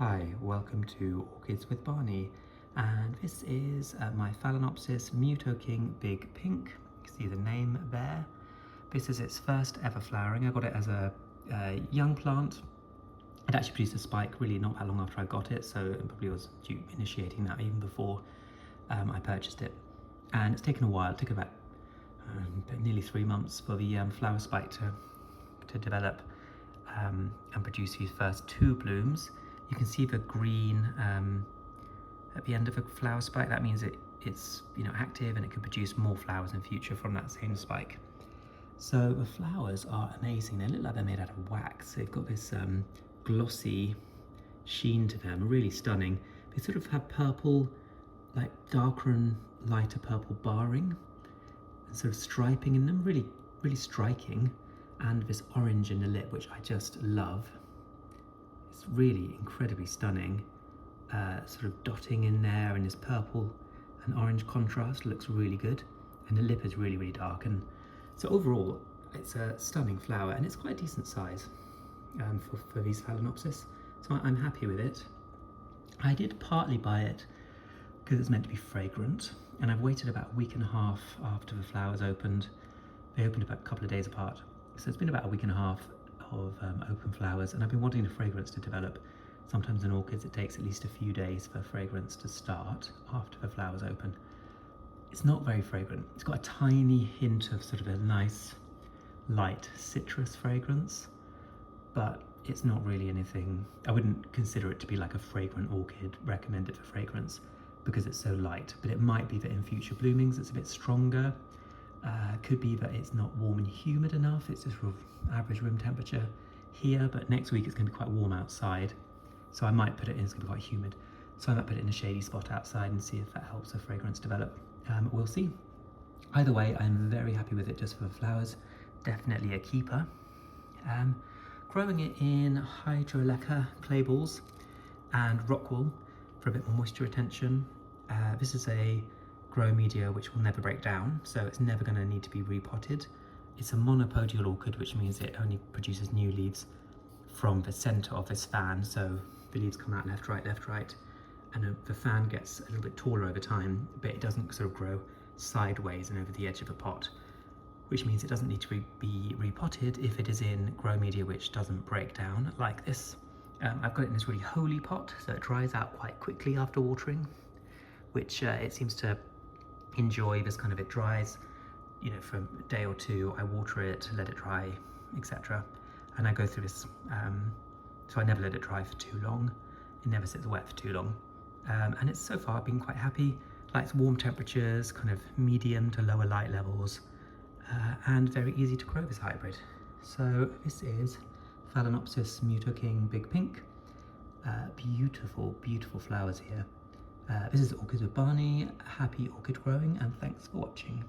Hi, welcome to Orchids with Barney, and this is my Phalenopsis Mituo King Big Pink. You can see the name there. This is its first ever flowering. I got it as a young plant. It actually produced a spike really not that long after I got it, so it probably was initiating that even before I purchased it. And it's taken a while. It took about nearly 3 months for the flower spike to develop and produce these first 2 blooms. You can see the green at the end of a flower spike. That means it's active and it can produce more flowers in future from that same spike. So the flowers are amazing. They look like they're made out of wax. They've got this glossy sheen to them, really stunning. They sort of have purple, like darker and lighter purple barring and sort of striping in them, really, really striking. And this orange in the lip, which I just love. It's really incredibly stunning. Sort of dotting in there, and this purple and orange contrast looks really good. And the lip is really, really dark. And so overall, it's a stunning flower, and it's quite a decent size for these Phalenopsis. So I'm happy with it. I did partly buy it because it's meant to be fragrant, and I've waited about a week and a half after the flowers opened. They opened about a couple of days apart. So it's been about a week and a half of open flowers, and I've been wanting the fragrance to develop. Sometimes in orchids it takes at least a few days for fragrance to start after the flowers open. It's not very fragrant. It's got a tiny hint of sort of a nice light citrus fragrance, but it's not really anything. I wouldn't consider it to be like a fragrant orchid, recommended for fragrance, because it's so light. But it might be that in future bloomings it's a bit stronger. Could be that it's not warm and humid enough. It's just sort of average room temperature here, but next week it's going to be quite warm outside. So I might put it in, it's going to be quite humid. So I might put it in a shady spot outside and see if that helps the fragrance develop. We'll see. Either way, I'm very happy with it just for the flowers. Definitely a keeper. Growing it in hydroleca clay balls and rock wool for a bit more moisture retention. This is a grow media which will never break down, so it's never going to need to be repotted. It's a monopodial orchid, which means it only produces new leaves from the center of this fan, so the leaves come out left, right, and the fan gets a little bit taller over time, but it doesn't sort of grow sideways and over the edge of a pot, which means it doesn't need to be repotted if it is in grow media which doesn't break down like this. I've got it in this really holy pot, so it dries out quite quickly after watering, which it seems to enjoy. This kind of, it dries, for a day or two. I water it, let it dry, etc. And I go through this, so I never let it dry for too long. It never sits wet for too long. And it's so far been quite happy. Likes warm temperatures, kind of medium to lower light levels, and very easy to grow this hybrid. So this is Phalenopsis Mituo King Big Pink. Beautiful, beautiful flowers here. This is Orchids with Barney. Happy orchid growing, and thanks for watching.